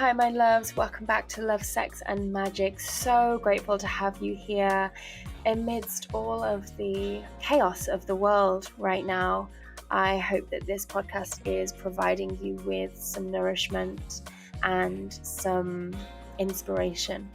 Hi, my loves. Welcome back to Love, Sex and Magic. So grateful to have you here amidst all of the chaos of the world right now. I hope that this podcast is providing you with some nourishment and some inspiration.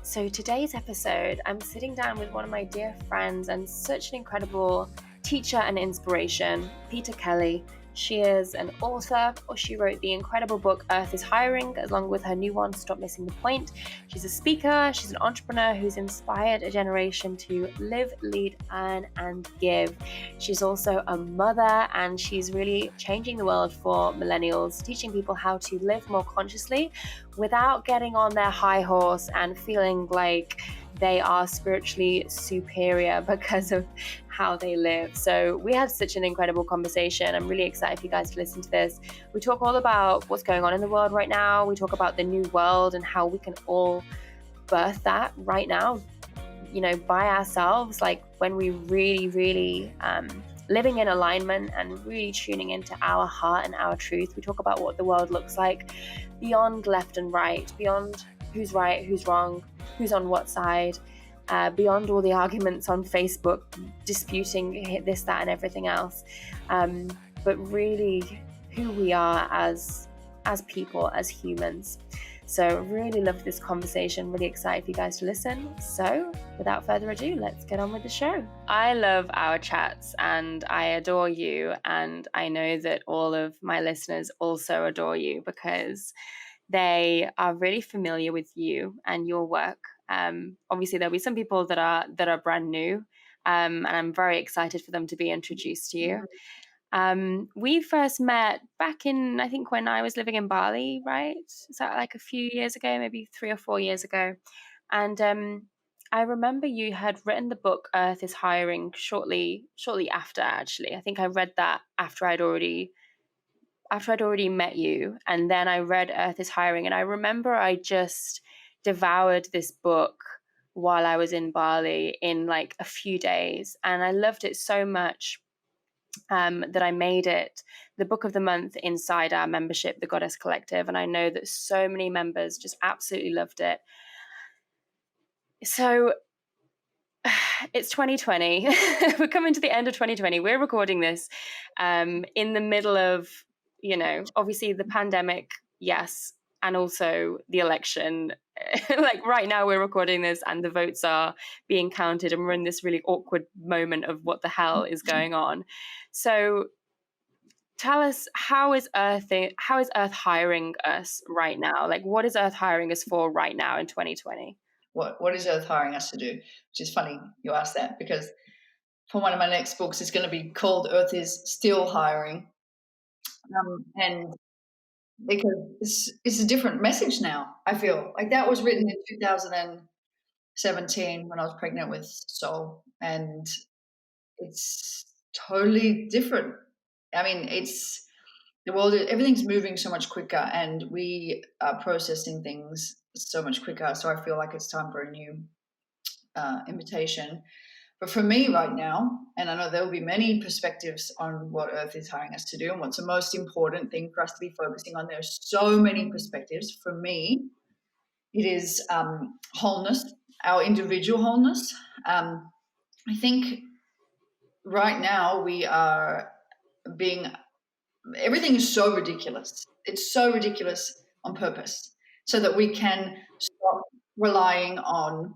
So today's episode, I'm sitting down with one of my dear friends and such an incredible teacher and inspiration, Peta Kelly. She is an author, or she wrote the incredible book Earth is Hiring, along with her new one, Stop Missing the Point. She's a speaker, she's an entrepreneur who's inspired a generation to live, lead, earn, and give. She's also a mother, and she's really changing the world for millennials, teaching people how to live more consciously without getting on their high horse and feeling like they are spiritually superior because of how they live. So we had such an incredible conversation. I'm really excited for you guys to listen to this. We talk all about what's going on in the world right now. We talk about the new world and how we can all birth that right now, by ourselves, like when we really living in alignment and really tuning into our heart and our truth. We talk about what the world looks like beyond left and right, beyond who's right, who's wrong, who's on what side, beyond all the arguments on Facebook disputing this, that, and everything else, but really who we are as people, as humans. So really loved this conversation, really excited for you guys to listen. So without further ado, let's get on with the show. I love our chats and I adore you. And I know that all of my listeners also adore you because they are really familiar with you and your work. Obviously, there'll be some people that are brand new, and I'm very excited for them to be introduced to you. We first met back in, I think, when I was living in Bali, right? Is that like a few years ago, maybe 3 or 4 years ago? And I remember you had written the book Earth is Hiring shortly after, actually. I think I read that after I'd already met you, and then I read Earth is Hiring, and I remember I just devoured this book while I was in Bali in like a few days, and I loved it so much that I made it the book of the month inside our membership, the Goddess Collective, and I know that so many members just absolutely loved it. So it's 2020. We're coming to the end of 2020. We're recording this in the middle of, obviously the pandemic, yes, and also the election. Like right now we're recording this and the votes are being counted and we're in this really awkward moment of what the hell is going on. So tell us, how is Earth hiring us right now? Like, what is Earth hiring us for right now in 2020? What is Earth hiring us to do? Which is funny you asked that, because for one of my next books, it's going to be called Earth is Still Hiring. And because it's a different message now, I feel like that was written in 2017 when I was pregnant with Sol, and it's totally different. I mean, it's the world, everything's moving so much quicker and we are processing things so much quicker. So I feel like it's time for a new invitation. But for me right now, and I know there will be many perspectives on what Earth is hiring us to do and what's the most important thing for us to be focusing on. There's so many perspectives. For me, it is wholeness, our individual wholeness. I think right now we are everything is so ridiculous. It's so ridiculous on purpose so that we can stop relying on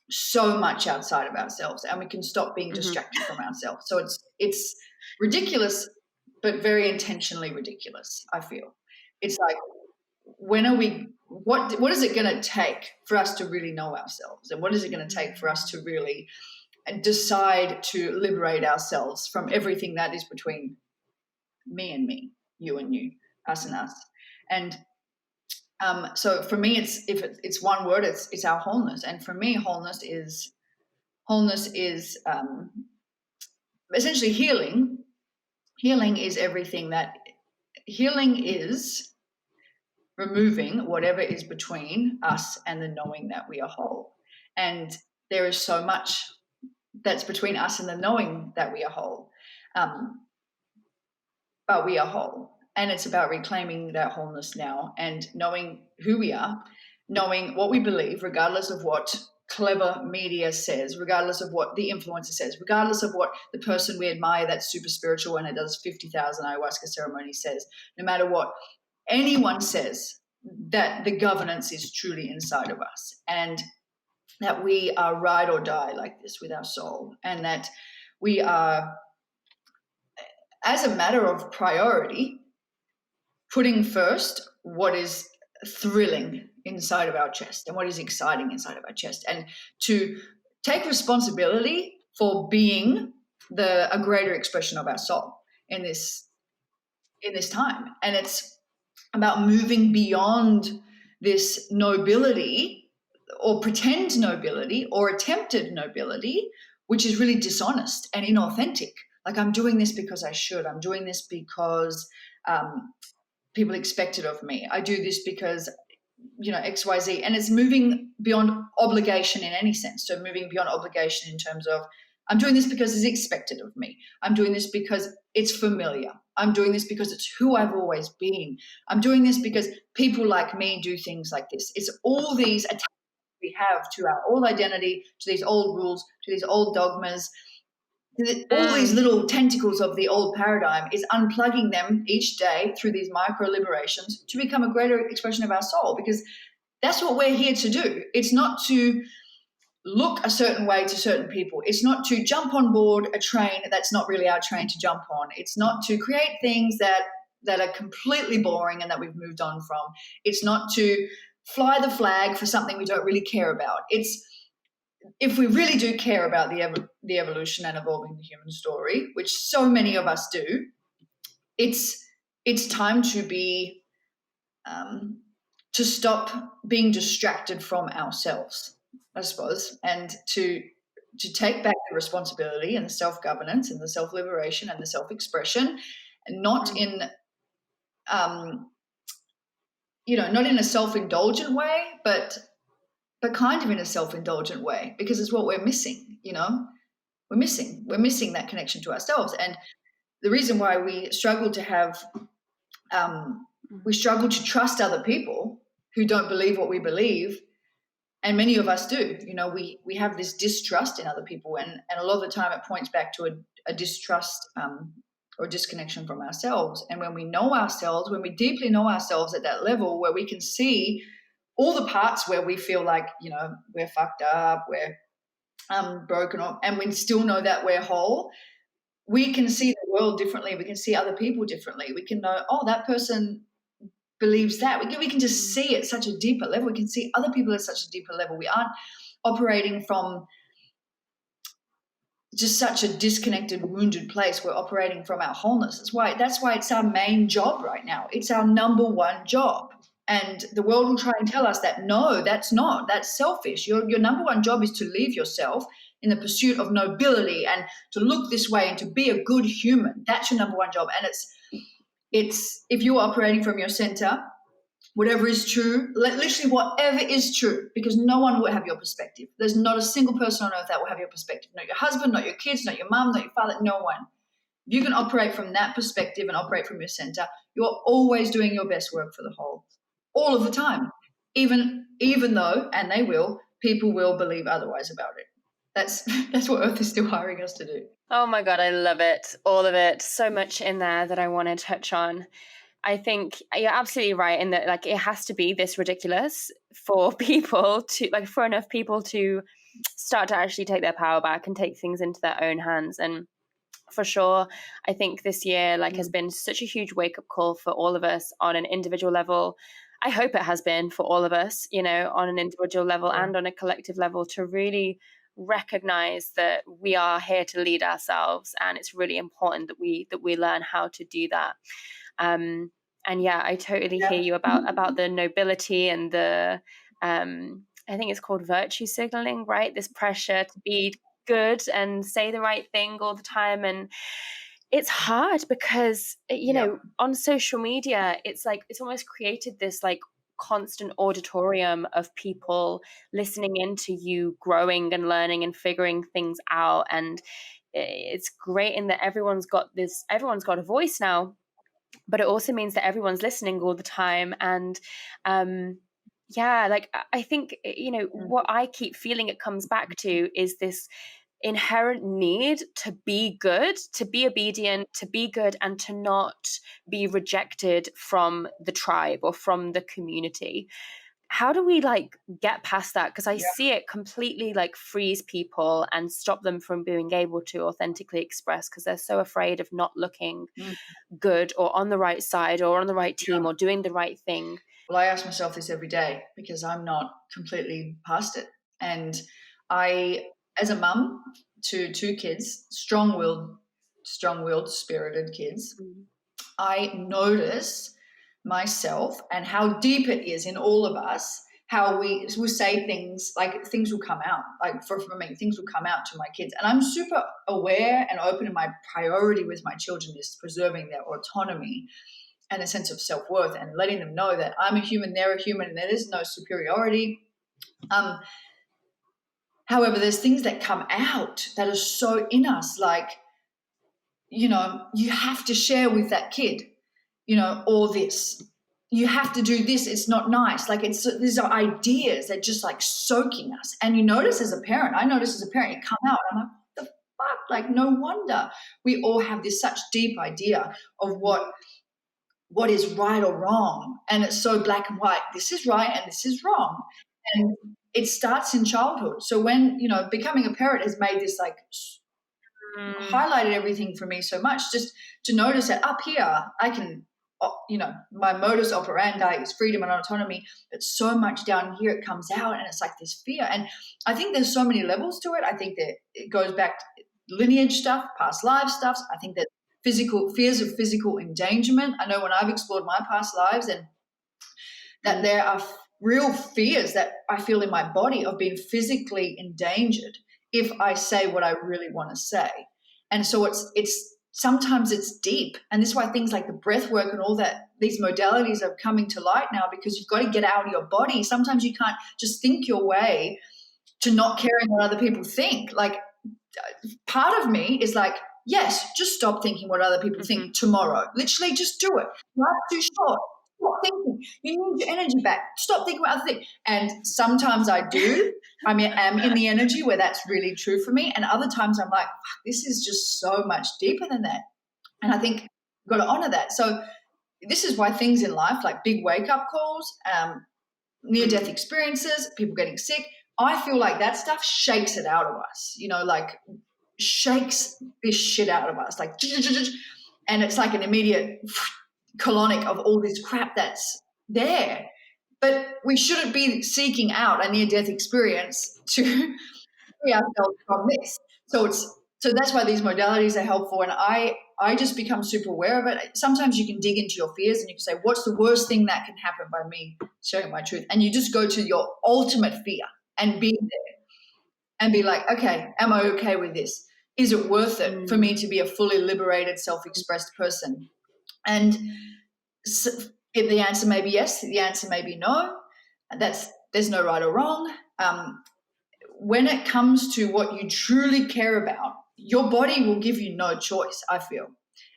so much outside of ourselves and we can stop being distracted from ourselves. So it's ridiculous, but very intentionally ridiculous, I feel. It's like, what is it going to take for us to really know ourselves? And what is it going to take for us to really decide to liberate ourselves from everything that is between me and me, you and you, us and us? And so for me, it's one word, it's our wholeness. And for me, wholeness is essentially healing. Healing is everything healing is removing whatever is between us and the knowing that we are whole. And there is so much that's between us and the knowing that we are whole. But we are whole. And it's about reclaiming that wholeness now and knowing who we are, knowing what we believe, regardless of what clever media says, regardless of what the influencer says, regardless of what the person we admire that's super spiritual and it does 50,000 ayahuasca ceremonies says, no matter what anyone says, that the governance is truly inside of us and that we are ride or die like this with our soul, and that we are, as a matter of priority, putting first what is thrilling inside of our chest and what is exciting inside of our chest, and to take responsibility for being a greater expression of our soul in this time. And it's about moving beyond this nobility or pretend nobility or attempted nobility, which is really dishonest and inauthentic. Like, I'm doing this because I should. I'm doing this because people expect it of me. I do this because, XYZ. And it's moving beyond obligation in any sense. So moving beyond obligation in terms of, I'm doing this because it's expected of me. I'm doing this because it's familiar. I'm doing this because it's who I've always been. I'm doing this because people like me do things like this. It's all these attachments we have to our old identity, to these old rules, to these old dogmas. All these little tentacles of the old paradigm is unplugging them each day through these micro liberations to become a greater expression of our soul, because that's what we're here to do. It's not to look a certain way to certain people. It's not to jump on board a train that's not really our train to jump on. It's not to create things that are completely boring and that we've moved on from. It's not to fly the flag for something we don't really care about. It's, if we really do care about the evolution and evolving the human story, which so many of us do, it's time to be to stop being distracted from ourselves, I suppose, and to take back the responsibility and the self-governance and the self-liberation and the self-expression, and not in not in a self-indulgent way, but kind of in a self-indulgent way, because it's what we're missing. We're missing that connection to ourselves. And the reason why we struggle to have we struggle to trust other people who don't believe what we believe, and many of us do. We have this distrust in other people, and a lot of the time it points back to a distrust or disconnection from ourselves. And when we know ourselves, when we deeply know ourselves at that level where we can see all the parts where we feel like, we're fucked up, we're broken, and we still know that we're whole, we can see the world differently. We can see other people differently. We can know, oh, that person believes that. We can just see at such a deeper level. We can see other people at such a deeper level. We aren't operating from just such a disconnected, wounded place. We're operating from our wholeness. That's why it's our main job right now. It's our number one job. And the world will try and tell us that, no, that's not. That's selfish. Your number one job is to leave yourself in the pursuit of nobility and to look this way and to be a good human. That's your number one job. And it's if you're operating from your center, whatever is true, literally whatever is true, because no one will have your perspective. There's not a single person on earth that will have your perspective. Not your husband, not your kids, not your mom, not your father, no one. If you can operate from that perspective and operate from your center, you're always doing your best work for the whole, all of the time. Even though, and they will, people will believe otherwise about it. That's what Earth is still hiring us to do. Oh my God, I love it. All of it. So much in there that I want to touch on. I think you're absolutely right in that, it has to be this ridiculous for people to, for enough people to start to actually take their power back and take things into their own hands. And for sure, I think this year, has been such a huge wake-up call for all of us on an individual level. I hope it has been for all of us, on an individual level and on a collective level, to really recognize that we are here to lead ourselves, and it's really important that we learn how to do that. And yeah, I totally hear you about the nobility and the I think it's called virtue signaling, right? This pressure to be good and say the right thing all the time. And it's hard because on social media, it's almost created this constant auditorium of people listening into you growing and learning and figuring things out. And it's great in that everyone's got a voice now, but it also means that everyone's listening all the time. And yeah, like I think, what I keep feeling it comes back to is this inherent need to be good, to be obedient, to be good, and to not be rejected from the tribe or from the community. How do we like get past that? Because I Yeah. see it completely like freeze people and stop them from being able to authentically express, because they're so afraid of not looking Mm. good or on the right side or on the right team Yeah. or doing the right thing. Well, I ask myself this every day because I'm not completely past it. And I, as a mum to two kids, strong-willed, spirited kids, I notice myself and how deep it is in all of us, how we will say things, like things will come out. Like for me, things will come out to my kids. And I'm super aware and open, and my priority with my children is preserving their autonomy and a sense of self-worth, and letting them know that I'm a human, they're a human, and there is no superiority. However, there's things that come out that are so in us, like, you have to share with that kid, all this. You have to do this. It's not nice. Like these are ideas that just like soaking us. And you notice as a parent, it come out. I'm like, what the fuck? Like, no wonder we all have this such deep idea of what is right or wrong. And it's so black and white. This is right and this is wrong. And it starts in childhood. So when, becoming a parent has made this like highlighted everything for me so much, just to notice that up here, I can, my modus operandi is freedom and autonomy, but so much down here it comes out and it's like this fear. And I think there's so many levels to it. I think that it goes back to lineage stuff, past life stuff. I think that fears of physical endangerment. I know when I've explored my past lives, and that there are real fears that I feel in my body of being physically endangered if I say what I really want to say. And so it's sometimes it's deep. And this is why things like the breath work and all that, these modalities are coming to light now, because you've got to get out of your body. Sometimes you can't just think your way to not caring what other people think. Like, part of me is like, yes, just stop thinking what other people think tomorrow. Literally just do it. Life's too short. Stop thinking. You need your energy back. Stop thinking about other things. And sometimes I do. I mean, I'm in the energy where that's really true for me. And other times I'm like, this is just so much deeper than that. And I think you've got to honor that. So this is why things in life, like big wake-up calls, near-death experiences, people getting sick, I feel like that stuff shakes it out of us, like shakes this shit out of us, like, and it's like an immediate colonic of all this crap that's there. But we shouldn't be seeking out a near-death experience to free ourselves from this. So that's why these modalities are helpful. And I just become super aware of it. Sometimes you can dig into your fears and you can say, what's the worst thing that can happen by me sharing my truth? And you just go to your ultimate fear and be there and be like, okay, am I okay with this? Is it worth it for me to be a fully liberated, self-expressed person? And so, if the answer may be yes, the answer may be no. There's no right or wrong. When it comes to what you truly care about, your body will give you no choice, I feel,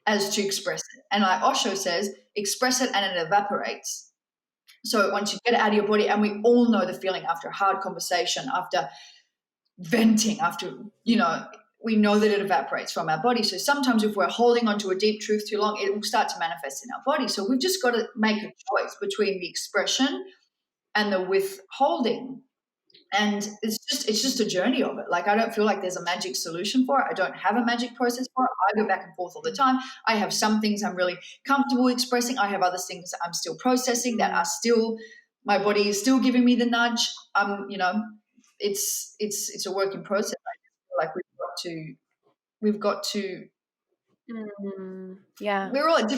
as to express it. And like Osho says, express it and it evaporates. So once you get it out of your body, and we all know the feeling after a hard conversation, after venting, after, we know that it evaporates from our body. So sometimes if we're holding on to a deep truth too long, it will start to manifest in our body. So we've just got to make a choice between the expression and the withholding. And it's just a journey of it. Like, I don't feel like there's a magic solution for it. I don't have a magic process for it. I go back and forth all the time. I have some things I'm really comfortable expressing. I have other things I'm still processing that are still, my body is still giving me the nudge. It's a work in process. I feel like we've got to yeah. We're all at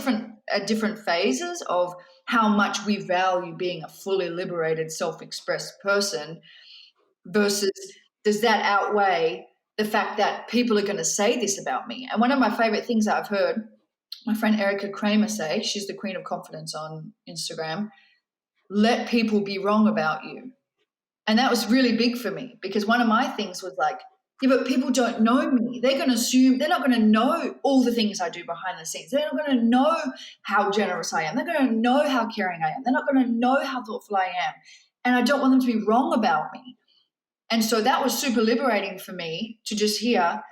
different phases of how much we value being a fully liberated, self-expressed person, versus does that outweigh the fact that people are going to say this about me? And one of my favorite things that I've heard my friend Erica Kramer say, she's the queen of confidence on Instagram, let people be wrong about you. And that was really big for me, because one of my things was like, Yeah, but people don't know me. They're going to assume, they're not going to know all the things I do behind the scenes. They're not going to know how generous I am. They're going to know how caring I am. They're not going to know how thoughtful I am. And I don't want them to be wrong about me. And so that was super liberating for me to just hear,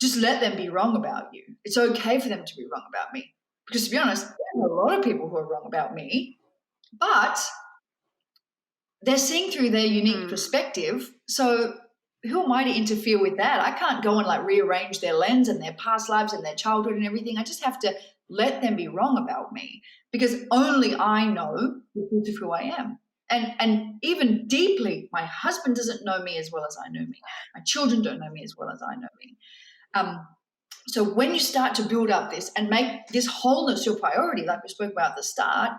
just let them be wrong about you. It's okay for them to be wrong about me. Because to be honest, there are a lot of people who are wrong about me, but they're seeing through their unique perspective. So who am I to interfere with that? I can't go and like rearrange their lens and their past lives and their childhood and everything. I just have to let them be wrong about me, because only I know the truth of who I am. And even deeply, my husband doesn't know me as well as I know me. My children don't know me as well as I know me. So when you start to build up this and make this wholeness your priority, like we spoke about at the start,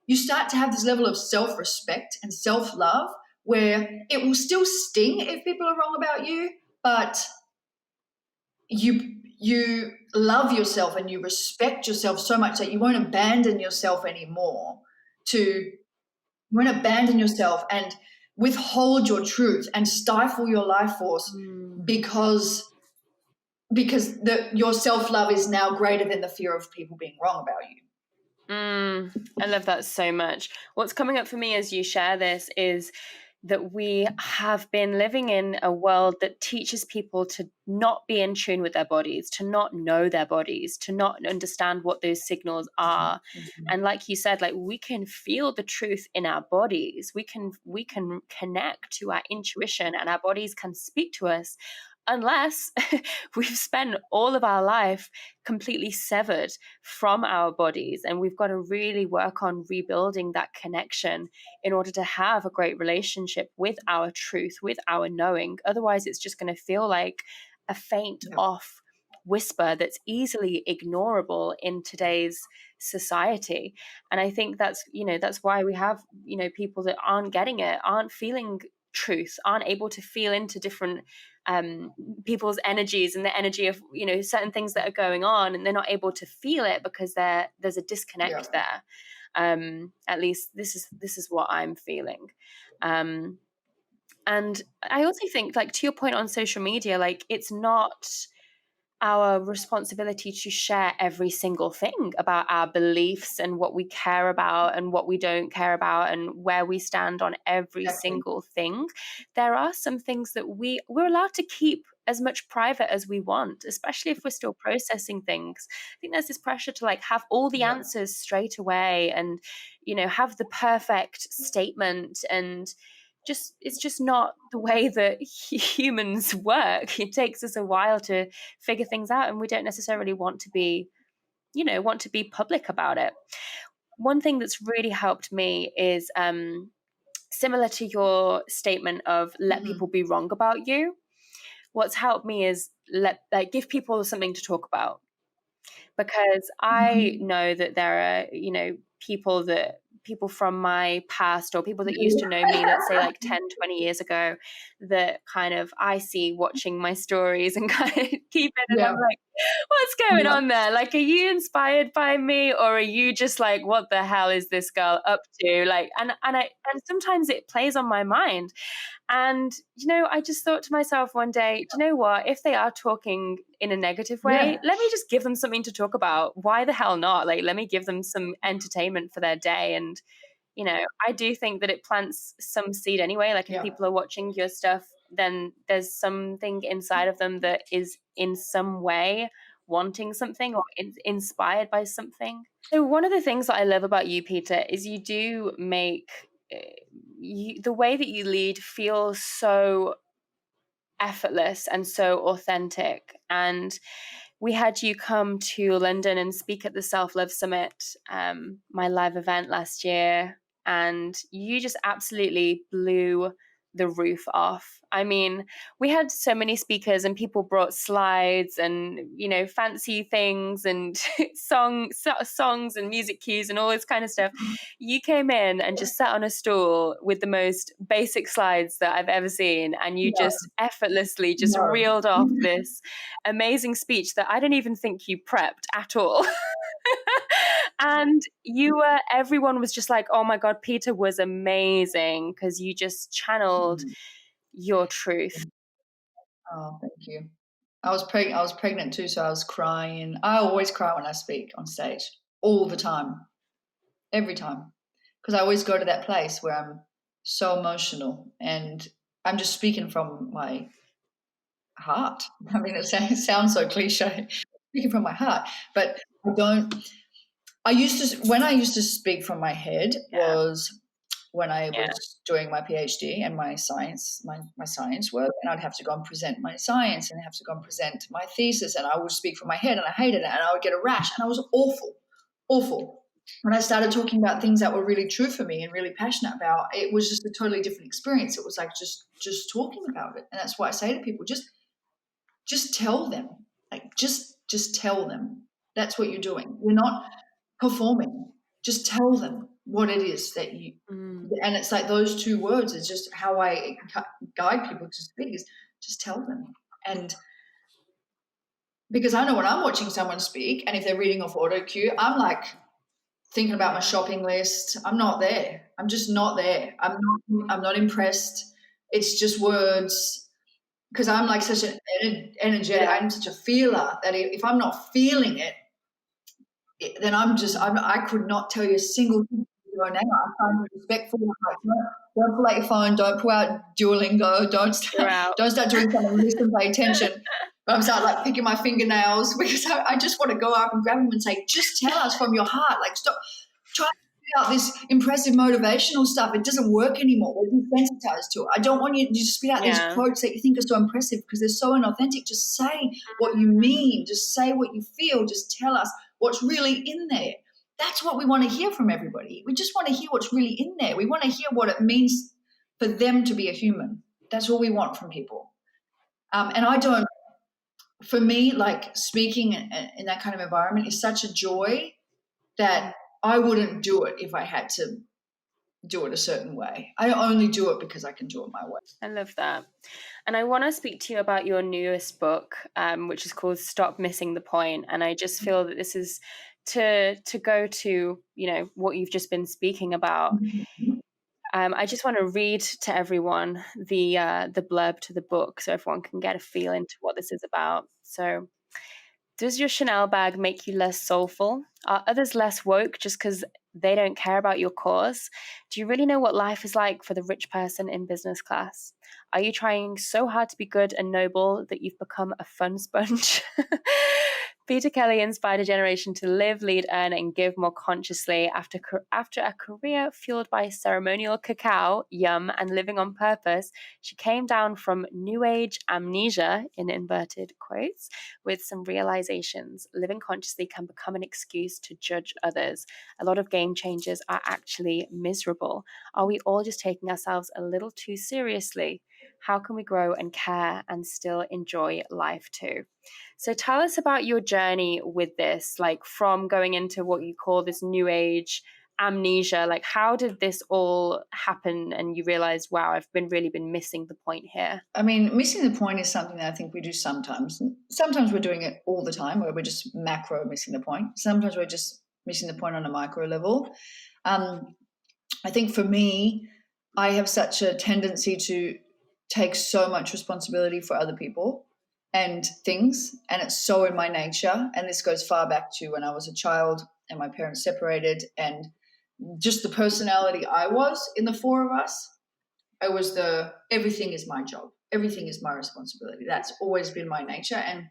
you start to have this level of self-respect and self-love where it will still sting if people are wrong about you, but you love yourself and you respect yourself so much that you won't abandon yourself anymore. You won't abandon yourself and withhold your truth and stifle your life force because your self-love is now greater than the fear of people being wrong about you. I love that so much. What's coming up for me as you share this is that we have been living in a world that teaches people to not be in tune with their bodies, to not know their bodies, to not understand what those signals are. And like you said, like we can feel the truth in our bodies. We can connect to our intuition, and our bodies can speak to us, unless we've spent all of our life completely severed from our bodies. And we've got to really work on rebuilding that connection in order to have a great relationship with our truth, with our knowing. Otherwise, it's just going to feel like a faint off whisper that's easily ignorable in today's society. And I think that's why we have, people that aren't getting it, aren't feeling truth, aren't able to feel into different people's energies and the energy of certain things that are going on, and they're not able to feel it because there's a disconnect there. At least this is what I'm feeling. And I also think, like, to your point on social media, like, it's not our responsibility to share every single thing about our beliefs and what we care about and what we don't care about and where we stand on every single thing. There are some things that we're allowed to keep as much private as we want, especially if we're still processing things. I think there's this pressure to like have all the answers straight away and, have the perfect statement, and it's just not the way that humans work. It takes us a while to figure things out, and we don't necessarily want to be public about it. One thing that's really helped me is similar to your statement of let people be wrong about you. What's helped me is give people something to talk about, because I know that there are people from my past, or people that used to know me, let's say like 10, 20 years ago, that kind of I see watching my stories and kind of keep it. And I'm like, what's going on there? Like, are you inspired by me, or are you just like, what the hell is this girl up to? Like, and sometimes it plays on my mind. And, I just thought to myself one day, do you know what? If they are talking in a negative way, let me just give them something to talk about. Why the hell not? Like, let me give them some entertainment for their day. And, I do think that it plants some seed anyway. Like, if people are watching your stuff, then there's something inside of them that is in some way wanting something or inspired by something. So one of the things that I love about you, Peta, is you do make the way that you lead feels so effortless and so authentic. And we had you come to London and speak at the Self-Love Summit, my live event last year, and you just absolutely blew the roof off. I mean, we had so many speakers and people brought slides and, fancy things and songs and music cues and all this kind of stuff. You came in and just sat on a stool with the most basic slides that I've ever seen. And you just effortlessly just reeled off this amazing speech that I don't even think you prepped at all. And everyone was just like, oh my God, Peta was amazing, because you just channeled your truth. Oh, thank you. I was pregnant too, so I was crying. I always cry when I speak on stage, all the time, every time, because I always go to that place where I'm so emotional and I'm just speaking from my heart. I mean, it sounds so cliche, speaking from my heart, but I don't. When I used to speak from my head Yeah. was when I Yeah. was doing my PhD and my science work, and I'd have to go and present my science and have to go and present my thesis, and I would speak from my head, and I hated it, and I would get a rash, and I was awful, awful. When I started talking about things that were really true for me and really passionate about, it was just a totally different experience. It was like just talking about it, and that's why I say to people, just tell them, like just tell them. That's what you're doing. You're not performing. Just tell them what it is that you. And it's like those two words is just how I guide people to speak is just tell them. And because I know when I'm watching someone speak, and if they're reading off auto cue, I'm like thinking about my shopping list. I'm not there. I'm just not there. I'm not impressed. It's just words. Because I'm like such an energetic, I'm such a feeler that if I'm not feeling it, then I could not tell you a single thing right now. I'm trying to be respectful. Like, don't pull out your phone. Don't pull out Duolingo. Don't start doing something. Listen, pay attention. But I'm starting like picking my fingernails because I just want to go up and grab them and say, just tell us from your heart. Like, stop trying to figure out this impressive motivational stuff. It doesn't work anymore. We're desensitized to it. I don't want you to just spit out these quotes that you think are so impressive because they're so inauthentic. Just say what you mean. Just say what you feel. Just tell us what's really in there. That's what we want to hear from everybody. We just want to hear what's really in there. We want to hear what it means for them to be a human. That's all we want from people. And I don't, for me, like speaking in that kind of environment is such a joy that I wouldn't do it if I had to do it a certain way. I only do it because I can do it my way. I love that. And I want to speak to you about your newest book, which is called Stop Missing the Point. And I just feel that this is to go to, what you've just been speaking about. I just want to read to everyone the blurb to the book so everyone can get a feel into what this is about. So, does your Chanel bag make you less soulful? Are others less woke just because they don't care about your cause? Do you really know what life is like for the rich person in business class? Are you trying so hard to be good and noble that you've become a fun sponge? Peta Kelly inspired a generation to live, lead, earn, and give more consciously after a career fueled by ceremonial cacao, yum, and living on purpose. She came down from New Age amnesia, in inverted quotes, with some realizations. Living consciously can become an excuse to judge others. A lot of game changers are actually miserable. Are we all just taking ourselves a little too seriously? How can we grow and care and still enjoy life too? So tell us about your journey with this, like from going into what you call this new age amnesia. Like, how did this all happen and you realized, wow, I've really been missing the point here? I mean, missing the point is something that I think we do sometimes. Sometimes we're doing it all the time where we're just macro missing the point. Sometimes we're just missing the point on a micro level. I think for me, I have such a tendency to take so much responsibility for other people and things, and it's so in my nature. And this goes far back to when I was a child and my parents separated, and just the personality I was in the four of us. I was everything is my job, everything is my responsibility. That's always been my nature, and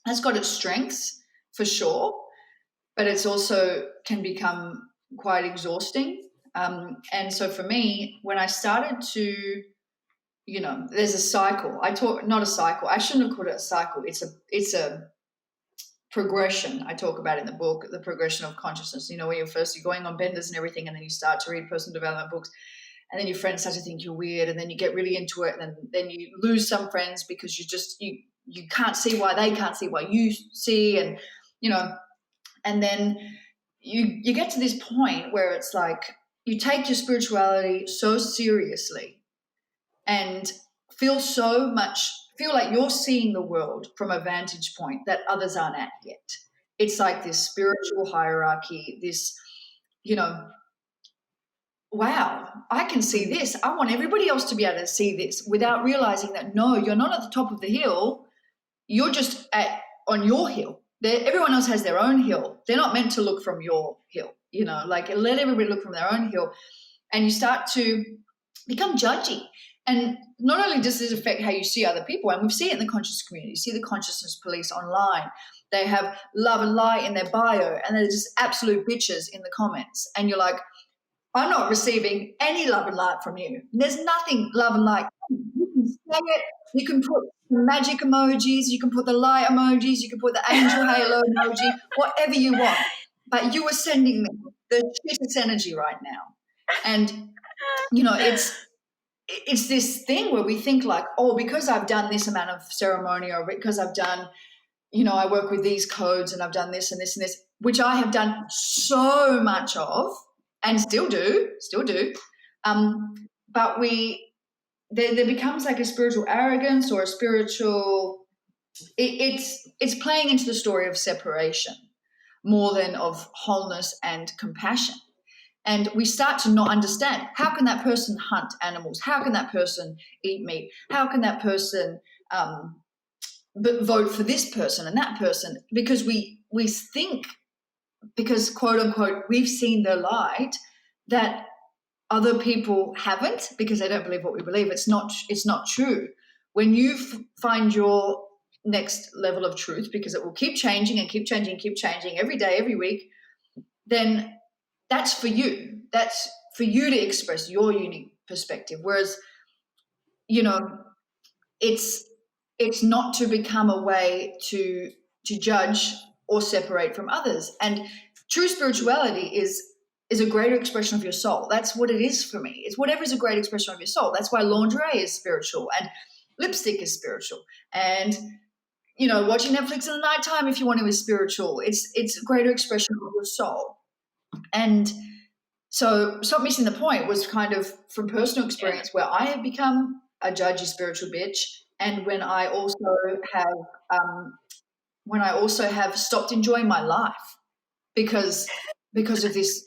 that's got its strengths for sure, but it's also can become quite exhausting. And so for me, when I started to, there's a cycle. Not a cycle. I shouldn't have called it a cycle. It's a progression. I talk about in the book, the progression of consciousness. Where you're going on benders and everything, and then you start to read personal development books, and then your friends start to think you're weird, and then you get really into it, and then you lose some friends because you can't see why they can't see what you see, and and then you get to this point where it's like you take your spirituality so seriously and feel like you're seeing the world from a vantage point that others aren't at yet. It's like this spiritual hierarchy, this, wow, I can see this. I want everybody else to be able to see this, without realizing that, no, you're not at the top of the hill. You're just on your hill. Everyone else has their own hill. They're not meant to look from your hill, like let everybody look from their own hill. And you start to become judgy. And not only does this affect how you see other people, and we see it in the conscious community, you see the consciousness police online. They have love and light in their bio, and they're just absolute bitches in the comments. And you're like, I'm not receiving any love and light from you. There's nothing love and light. You can say it. You can put magic emojis. You can put the light emojis. You can put the angel halo emoji, whatever you want. But you are sending me the shittest energy right now. And, it's this thing where we think like, oh, because I've done this amount of ceremony, or because I've done, I work with these codes and I've done this and this and this, which I have done so much of and still do. But there becomes like a spiritual arrogance, or a spiritual, it's playing into the story of separation more than of wholeness and compassion. And we start to not understand, how can that person hunt animals? How can that person eat meat? How can that person vote for this person and that person? Because we think, because quote unquote, we've seen the light, that other people haven't, because they don't believe what we believe. It's not true. When you find your next level of truth, because it will keep changing and keep changing every day, every week, then that's for you. That's for you to express your unique perspective. Whereas, it's not to become a way to judge or separate from others. And true spirituality is a greater expression of your soul. That's what it is for me. It's whatever is a great expression of your soul. That's why lingerie is spiritual, and lipstick is spiritual, and watching Netflix in the nighttime, if you want to, is spiritual. It's a greater expression of your soul. And so Stop Missing the Point was kind of from personal experience, where I have become a judgy spiritual bitch, and when I also have stopped enjoying my life because of this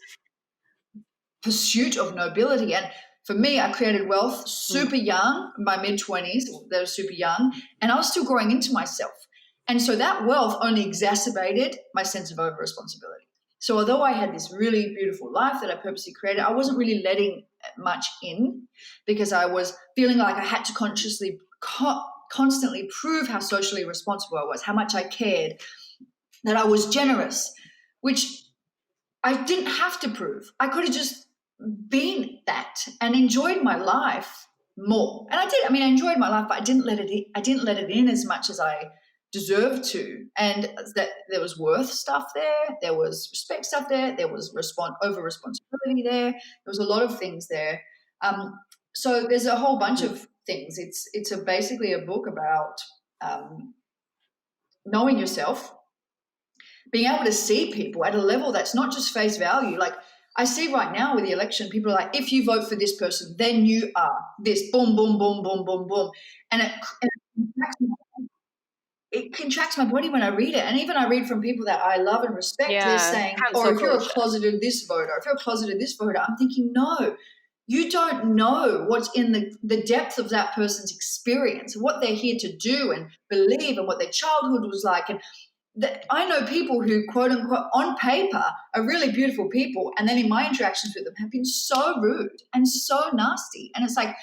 pursuit of nobility. And for me, I created wealth super young, in my mid-20s. They were super young, and I was still growing into myself. And so that wealth only exacerbated my sense of over-responsibility. So although I had this really beautiful life that I purposely created, I wasn't really letting much in, because I was feeling like I had to constantly prove how socially responsible I was, how much I cared, that I was generous, which I didn't have to prove. I could have just been that and enjoyed my life more. And I did. I mean, I enjoyed my life, but I didn't let it in as much as I deserved to. And that there was worth stuff there. There was respect stuff there. There was over responsibility there. There was a lot of things there. So there's a whole bunch of things. It's basically a book about knowing yourself, being able to see people at a level that's not just face value. Like I see right now with the election, people are like, if you vote for this person, then you are this, boom, boom, boom, boom, boom, boom. And it contracts my body when I read it. And even I read from people that I love and respect, they're saying, or if you're a closeted this voter, if you're a closeted this voter, I'm thinking, no, you don't know what's in the depth of that person's experience, what they're here to do and believe, and what their childhood was like. And I know people who, quote unquote, on paper are really beautiful people, and then in my interactions with them have been so rude and so nasty. And it's like,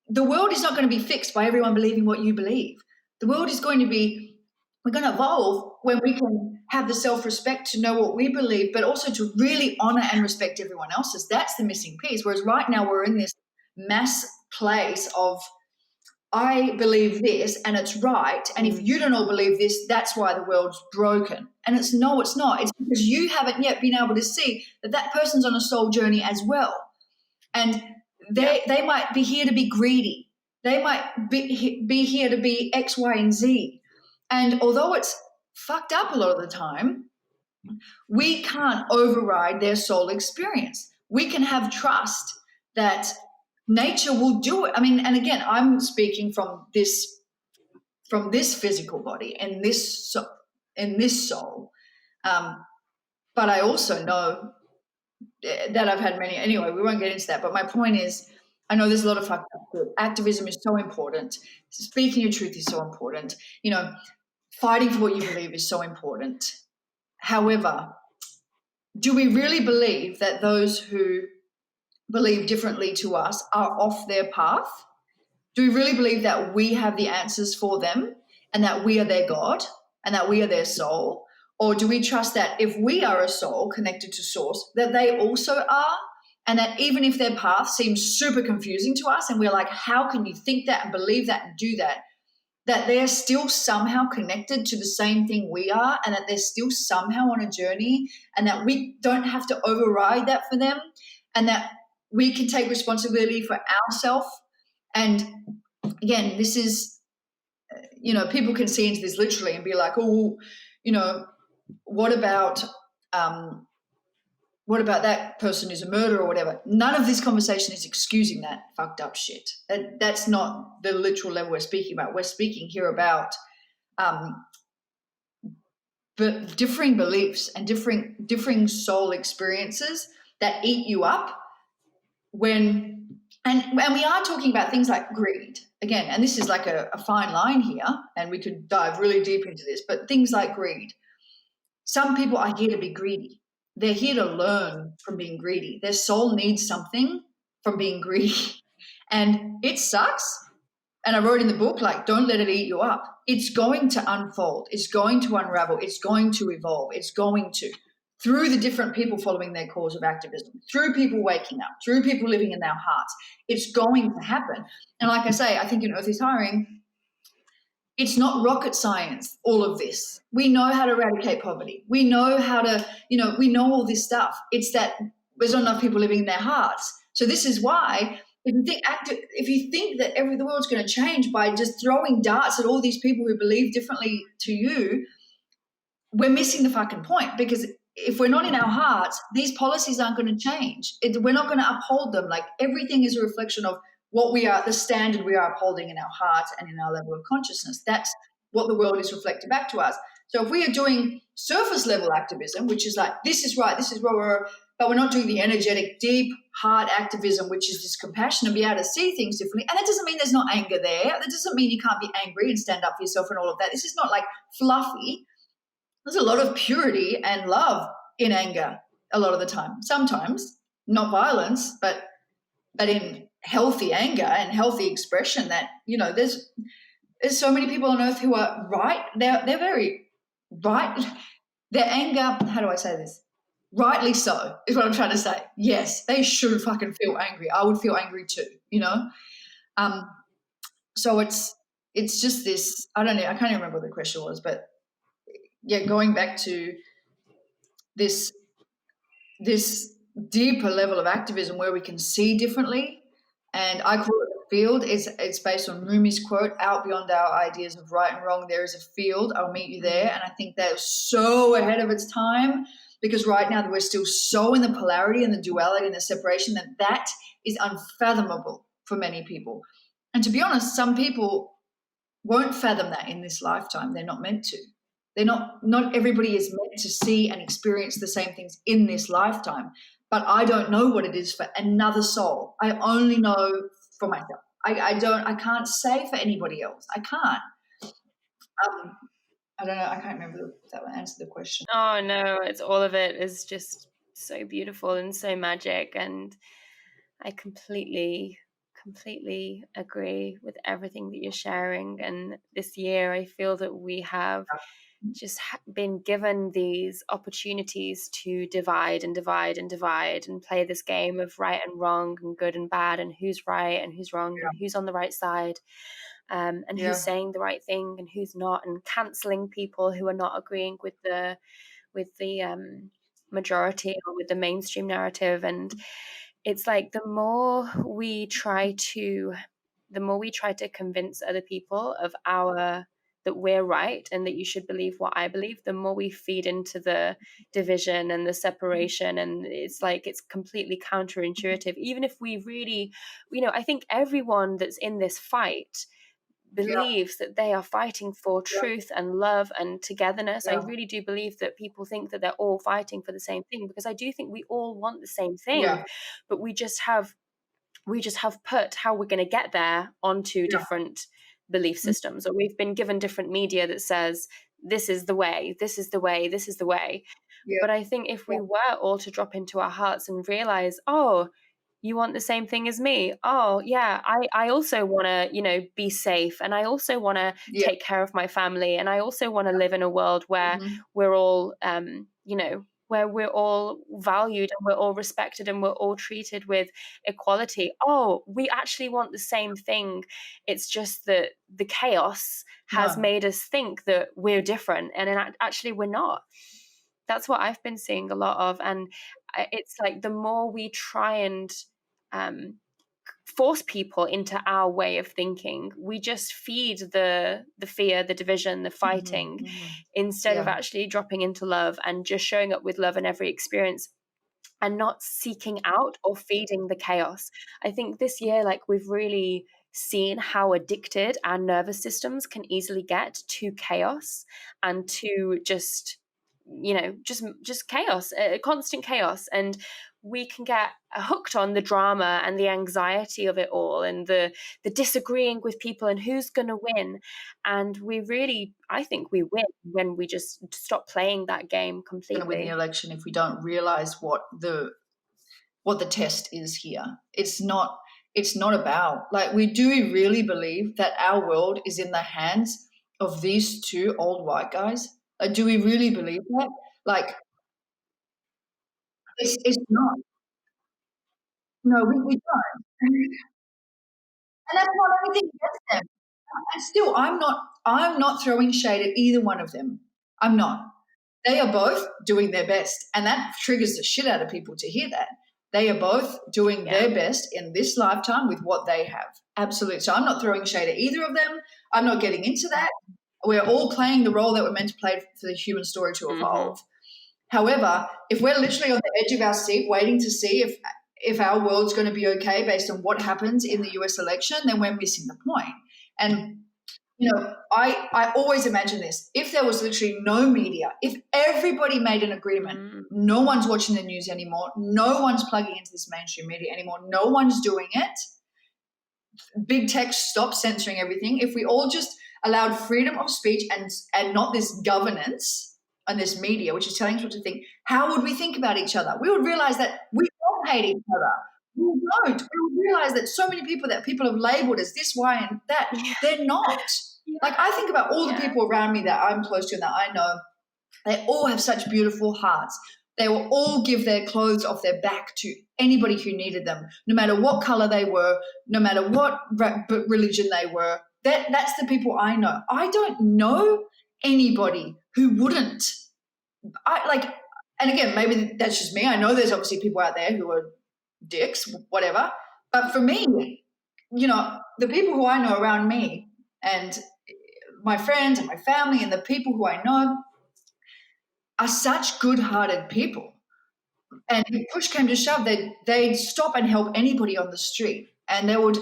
the world is not going to be fixed by everyone believing what you believe. The world is going to be, we're going to evolve when we can have the self-respect to know what we believe, but also to really honor and respect everyone else's. That's the missing piece. Whereas right now we're in this mass place of, I believe this and it's right, and if you don't all believe this, that's why the world's broken. And it's not. It's because you haven't yet been able to see that that person's on a soul journey as well. And they might be here to be greedy. They might be here to be X, Y, and Z. And although it's fucked up a lot of the time, we can't override their soul experience. We can have trust that nature will do it. I mean, and again, I'm speaking from this physical body and this soul. But I also know that I've had many. Anyway, we won't get into that. But my point is, I know there's a lot of fucked up shit. Activism is so important. Speaking your truth is so important. You know, fighting for what you believe is so important. However, do we really believe that those who believe differently to us are off their path? Do we really believe that we have the answers for them and that we are their God and that we are their soul? Or do we trust that if we are a soul connected to source, that they also are? And that even if their path seems super confusing to us and we're like, how can you think that and believe that and do that? That they're still somehow connected to the same thing we are, and that they're still somehow on a journey, and that we don't have to override that for them, and that we can take responsibility for ourselves. And again, this is, people can see into this literally and be like, oh, what about that person who's a murderer or whatever? None of this conversation is excusing that fucked up shit. That's not the literal level we're speaking about. We're speaking here about but differing beliefs and differing soul experiences that eat you up and we are talking about things like greed again, and this is like a fine line here, and we could dive really deep into this, but things like greed. Some people are here to be greedy. They're here to learn from being greedy. Their soul needs something from being greedy. And it sucks. And I wrote in the book, like, don't let it eat you up. It's going to unfold. It's going to unravel. It's going to evolve. It's going to, through the different people following their cause of activism, through people waking up, through people living in their hearts. It's going to happen. And like I say, I think in Earth is Hiring, it's not rocket science, all of this. We know how to eradicate poverty. We know how to, we know all this stuff. It's that there's not enough people living in their hearts. So this is why if you think that the world's going to change by just throwing darts at all these people who believe differently to you, we're missing the fucking point. Because if we're not in our hearts, these policies aren't going to change. We're not going to uphold them. Like, everything is a reflection of what we are, the standard we are upholding in our hearts and in our level of consciousness. That's what the world is reflecting back to us. So if we are doing surface level activism, which is like, this is right, this is where but we're not doing the energetic, deep, hard activism, which is this compassion and be able to see things differently. And that doesn't mean there's not anger there. That doesn't mean you can't be angry and stand up for yourself and all of that. This is not like fluffy. There's a lot of purity and love in anger a lot of the time. Sometimes, not violence, but in healthy anger and healthy expression. That, there's so many people on earth who are right. They're very right. Their anger, how do I say this? Rightly so is what I'm trying to say. Yes, they should fucking feel angry. I would feel angry too, So it's just this, I don't know, I can't even remember what the question was, but yeah, going back to this deeper level of activism where we can see differently. And I call it a field. It's based on Rumi's quote, out beyond our ideas of right and wrong, there is a field. I'll meet you there. And I think that is so ahead of its time, because right now we're still so in the polarity and the duality and the separation that is unfathomable for many people. And to be honest, some people won't fathom that in this lifetime. They're not meant to. Not everybody is meant to see and experience the same things in this lifetime. But I don't know what it is for another soul. I only know for myself. I can't say for anybody else. I can't. I don't know. I can't remember if that answered the question. Oh no, it's all of it is just so beautiful and so magic, and I completely agree with everything that you're sharing. And this year I feel that we have just been given these opportunities to divide and divide and divide and play this game of right and wrong and good and bad and who's right and who's wrong and who's on the right side, and who's saying the right thing and who's not, and cancelling people who are not agreeing with the majority or with the mainstream narrative. And it's like the more we try to convince other people of that we're right and that you should believe what I believe, the more we feed into the division and the separation. And it's like, it's completely counterintuitive. Even if we really, I think everyone that's in this fight, believes that they are fighting for truth and love and togetherness. I Yeah. really do believe that people think that they're all fighting for the same thing, because I do think we all want the same thing, Yeah. but we just have put how we're going to get there onto different belief systems, or we've been given different media that says this is the way, this is the way, this is the way. Yeah. But I think if we were all to drop into our hearts and realize, oh, you want the same thing as me. Oh, yeah, I also want to, be safe. And I also want to take care of my family. And I also want to live in a world where we're all, where we're all valued and we're all respected and we're all treated with equality. Oh, we actually want the same thing. It's just that the chaos has made us think that we're different. And actually, we're not. That's what I've been seeing a lot of. And it's like the more we try and force people into our way of thinking, we just feed the fear, the division, the fighting, instead of actually dropping into love and just showing up with love in every experience and not seeking out or feeding the chaos. I think this year, like, we've really seen how addicted our nervous systems can easily get to chaos and to just chaos, constant chaos. And we can get hooked on the drama and the anxiety of it all, and the disagreeing with people and who's going to win. And I think we win when we just stop playing that game completely. Going to win the election if we don't realize what the test is here. It's not about, like, do we really believe that our world is in the hands of these two old white guys? Like, do we really believe that? Like, it's not. No, we don't. And that's not anything against them. And still, I'm not throwing shade at either one of them. I'm not. They are both doing their best, and that triggers the shit out of people to hear that. They are both doing their best in this lifetime with what they have. Absolutely. So I'm not throwing shade at either of them. I'm not getting into that. We're all playing the role that we're meant to play for the human story to evolve. However, if we're literally on the edge of our seat waiting to see if our world's going to be okay based on what happens in the US election, then we're missing the point. And, I always imagine this. If there was literally no media, if everybody made an agreement, no one's watching the news anymore, no one's plugging into this mainstream media anymore, no one's doing it, big tech stops censoring everything. If we all just allowed freedom of speech and not this governance and this media, which is telling us what to think, how would we think about each other? We would realize that we don't hate each other. We don't. We would realize that so many people that people have labeled as this, why, and that, they're not. Like, I think about all the people around me that I'm close to and that I know, they all have such beautiful hearts. They will all give their clothes off their back to anybody who needed them, no matter what color they were, no matter what religion they were. That's the people I know. I don't know anybody who wouldn't. And again, maybe that's just me. I know there's obviously people out there who are dicks, whatever. But for me, the people who I know around me and my friends and my family and the people who I know are such good-hearted people. And if push came to shove, they'd stop and help anybody on the street. And they would,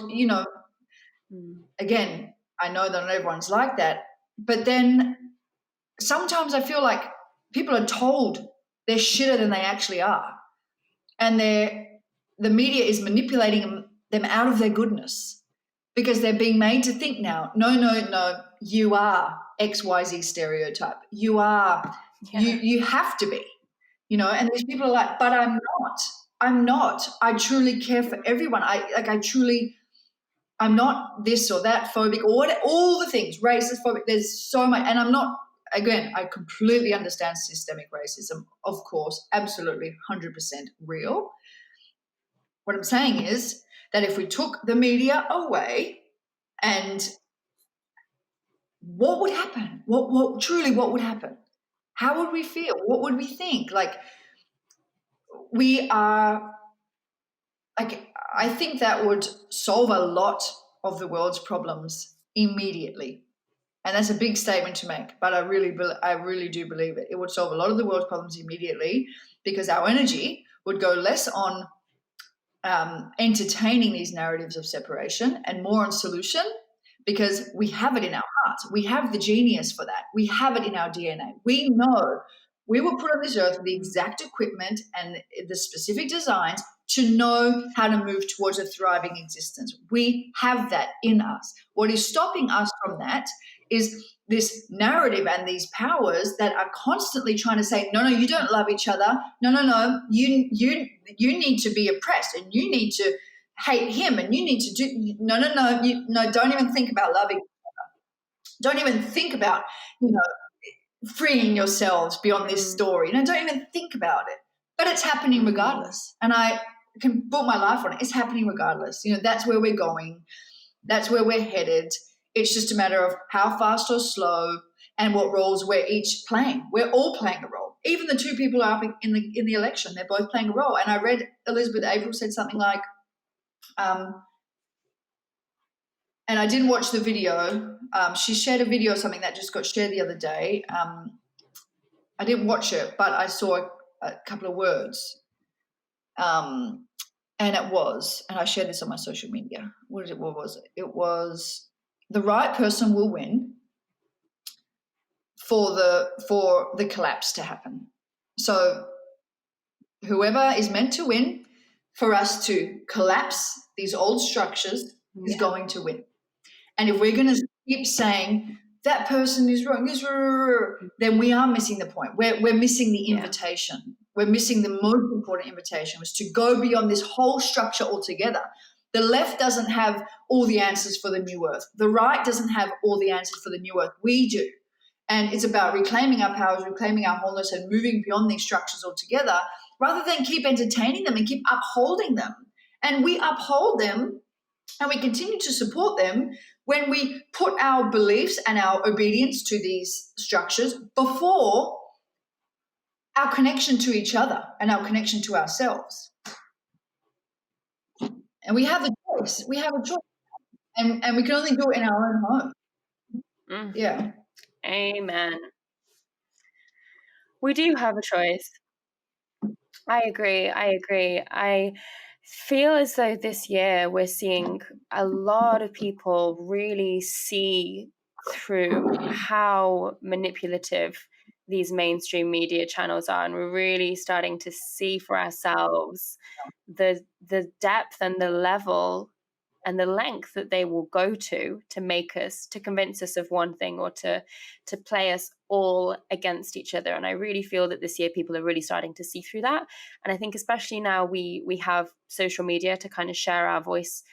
again, I know that not everyone's like that. But then sometimes I feel like people are told they're shitter than they actually are. And the media is manipulating them out of their goodness because they're being made to think now, no, you are XYZ stereotype. You are, you have to be, and these people are like, but I'm not. I truly care for everyone. I'm not this or that phobic or all the things, racist, phobic. There's so much, and I'm not, again, I completely understand systemic racism, of course, absolutely 100% real. What I'm saying is that if we took the media away, and what would happen? What truly, what would happen? How would we feel? What would we think? Like, we are, like, I think that would solve a lot of the world's problems immediately. And that's a big statement to make, but I really do believe it. It would solve a lot of the world's problems immediately because our energy would go less on entertaining these narratives of separation and more on solution. because we have it in our hearts. We have the genius for that. We have it in our DNA. We know we were put on this earth with the exact equipment and the specific designs to know how to move towards a thriving existence. We have that in us. What is stopping us from that is this narrative and these powers that are constantly trying to say, no, you don't love each other. No, you need to be oppressed, and you need to hate him, and you need to do no, don't even think about loving. Don't even think about, freeing yourselves beyond this story. Don't even think about it. But it's happening regardless. And I can put my life on it. It's happening regardless. That's where we're going. That's where we're headed. It's just a matter of how fast or slow and what roles we're each playing. We're all playing a role. Even the two people are up in the election, they're both playing a role. And I read Elizabeth April said something like, and I didn't watch the video. She shared a video of something that just got shared the other day. I didn't watch it, but I saw a couple of words. And it was, and I shared this on my social media. What was it? It was, the right person will win for the collapse to happen. So whoever is meant to win for us to collapse these old structures is going to win. And if we're going to keep saying that person is wrong, then we are missing the point. We're missing the invitation. We're missing the most important invitation, was to go beyond this whole structure altogether. The left doesn't have all the answers for the new earth. The right doesn't have all the answers for the new earth. We do. And it's about reclaiming our powers, reclaiming our wholeness, and moving beyond these structures altogether, rather than keep entertaining them and keep upholding them. And we uphold them and we continue to support them when we put our beliefs and our obedience to these structures before our connection to each other and our connection to ourselves. And we have a choice. We have a choice. And we can only do it in our own home. Yeah. Amen. We do have a choice. I agree. I feel as though this year we're seeing a lot of people really see through how manipulative these mainstream media channels are, and we're really starting to see for ourselves the depth and the level and the length that they will go to make us, to convince us of one thing, or to play us all against each other. And I really feel that this year people are really starting to see through that. And I think especially now we have social media to kind of share our voice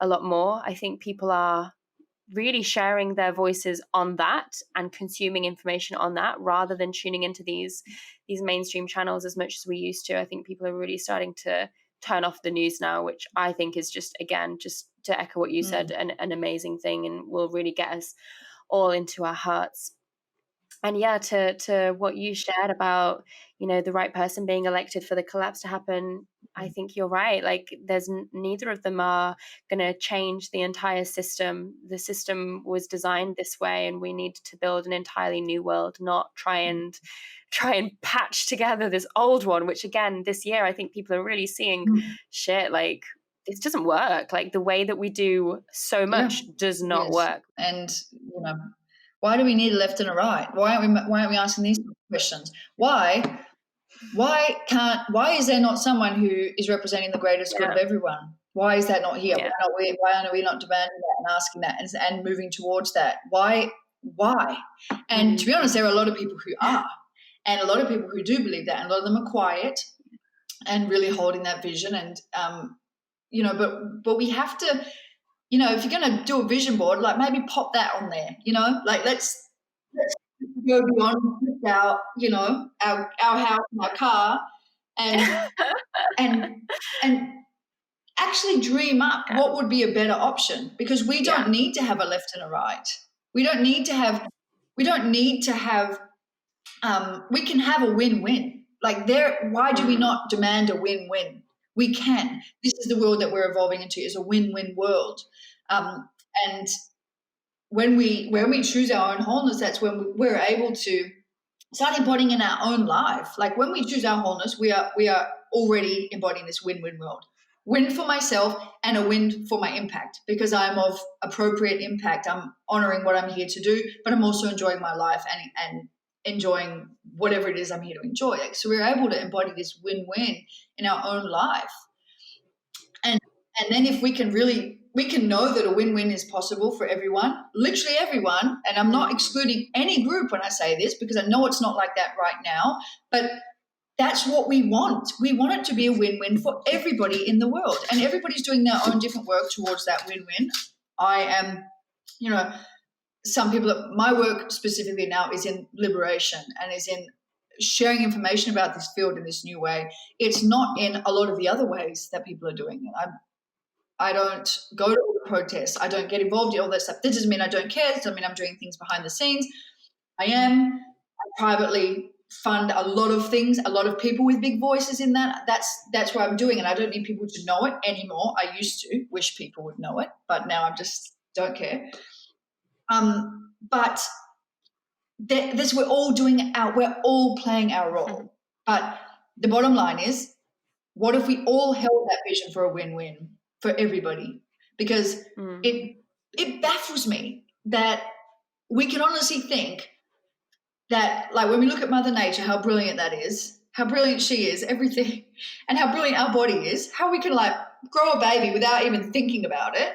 a lot more. I think people are really sharing their voices on that and consuming information on that, rather than tuning into these mainstream channels as much as we used to. I think people are really starting to turn off the news now, which I think is just to echo what you said, an amazing thing, and will really get us all into our hearts. And to what you shared about, the right person being elected for the collapse to happen, I think you're right. Like, there's neither of them are going to change the entire system. The system was designed this way, and we need to build an entirely new world, not try and patch together this old one, which again, this year, I think people are really seeing shit, like, it doesn't work. Like, the way that we do so much does not work. And, why do we need a left and a right? Why aren't we asking these questions? Why is there not someone who is representing the greatest good of everyone? Why is that not here? Why are we not demanding that and asking that and moving towards that? Why? And to be honest, there are a lot of people who are, and a lot of people who do believe that, and a lot of them are quiet and really holding that vision. And but we have to, if you're going to do a vision board, like, maybe pop that on there, like, let's go beyond our house and our car, and actually dream up what would be a better option, because we don't need to have a left and a right. We don't need to have, we can have a win-win. Like, why do we not demand a win-win? We can. This is the world that we're evolving into, is a win-win world. And when we choose our own wholeness, that's when we're able to start embodying in our own life. Like, when we choose our wholeness, we are already embodying this win-win world. win for myself and a win for my impact, because I'm of appropriate impact. I'm honoring what I'm here to do, but I'm also enjoying my life and enjoying whatever it is I'm here to enjoy. So we're able to embody this win-win in our own life. And then if we can know that a win-win is possible for everyone, literally everyone, and I'm not excluding any group when I say this, because I know it's not like that right now, but that's what we want. We want it to be a win-win for everybody in the world, and everybody's doing their own different work towards that win-win. I am, some people, my work specifically now is in liberation and is in sharing information about this field in this new way. It's not in a lot of the other ways that people are doing it. I don't go to all the protests. I don't get involved in all that stuff. That doesn't mean I don't care. It doesn't mean I'm doing things behind the scenes. I privately fund a lot of things, a lot of people with big voices in that. That's what I'm doing, and I don't need people to know it anymore. I used to wish people would know it, but now I just don't care. But this, we're all playing our role. But the bottom line is, what if we all held that vision for a win-win for everybody? Because it baffles me that we can honestly think that, like, when we look at Mother Nature, how brilliant that is, how brilliant she is, everything, and how brilliant our body is, how we can, like, grow a baby without even thinking about it,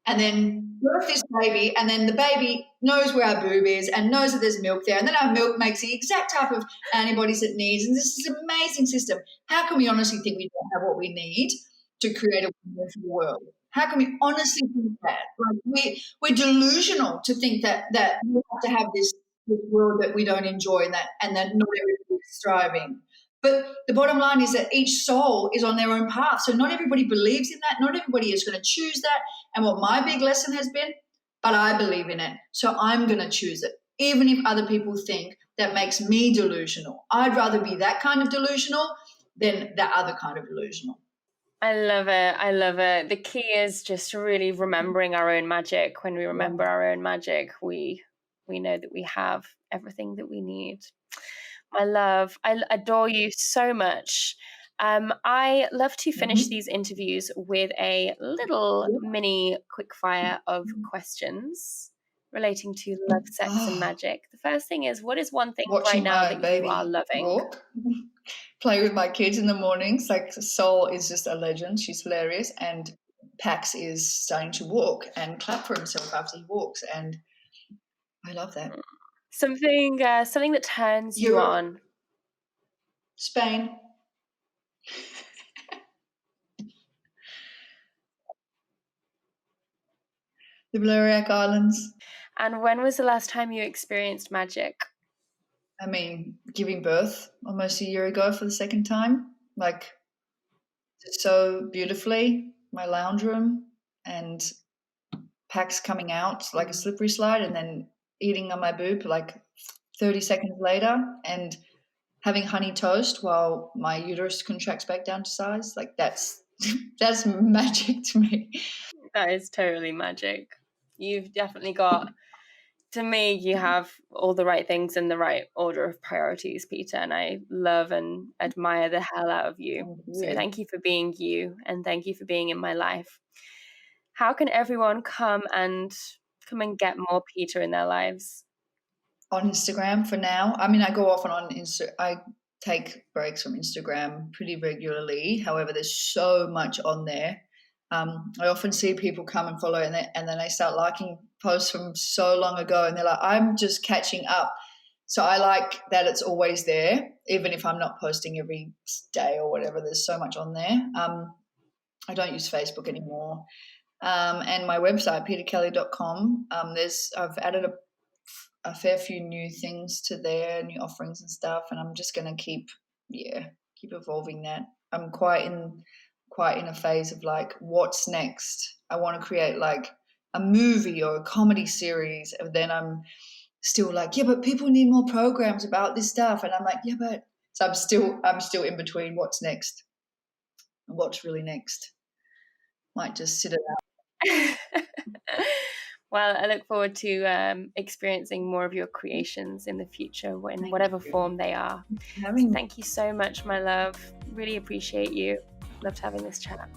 and then birth this baby, and then the baby knows where our boob is and knows that there's milk there, and then our milk makes the exact type of antibodies it needs, and this is an amazing system. How can we honestly think we don't have what we need to create a win for the world? How can we honestly think that? Like, we're delusional to think that we have to have this world that we don't enjoy, and that not everybody is striving. But the bottom line is that each soul is on their own path. So not everybody believes in that. Not everybody is going to choose that. And what my big lesson has been, but I believe in it. So I'm going to choose it. Even if other people think that makes me delusional. I'd rather be that kind of delusional than the other kind of delusional. I love it. I love it. The key is just really remembering our own magic. When we remember our own magic, we know that we have everything that we need. My love, I adore you so much. I love to finish these interviews with a little mini quickfire of questions relating to love, sex, and magic. The first thing is, what is one thing Watching right now my that you are loving? Walk. Play with my kids in the mornings. Like, Sol is just a legend. She's hilarious. And Pax is starting to walk and clap for himself after he walks. And I love that. Something that turns you on. Spain. The Balearic Islands. And when was the last time you experienced magic? I mean, giving birth almost a year ago for the second time. Like, so beautifully, my lounge room, and Pax coming out like a slippery slide and then eating on my boob like 30 seconds later, and having honey toast while my uterus contracts back down to size. Like, that's magic to me. That is totally magic. You've definitely got, to me, you have all the right things in the right order of priorities, Peta, and I love and admire the hell out of you. So thank you for being you, and thank you for being in my life. How can everyone come and get more Peta in their lives? On Instagram for now. I mean, I go off and on I take breaks from Instagram pretty regularly. However, there's so much on there. I often see people come and follow, and then they start liking posts from so long ago, and they're like, I'm just catching up. So I like that it's always there, even if I'm not posting every day or whatever. There's so much on there. I don't use Facebook anymore. And my website, petakelly.com, I've added a fair few new things to there, new offerings and stuff, and I'm just going to keep evolving that. I'm quite in a phase of like, what's next? I want to create like a movie or a comedy series, and then I'm still like, yeah, but people need more programs about this stuff, and I'm like, yeah, but so I'm still in between what's next and what's really next. Might just sit it out. Well, I look forward to experiencing more of your creations in the future, in whatever form they are. So thank you so much, my love. Really appreciate you. Loved having this chat.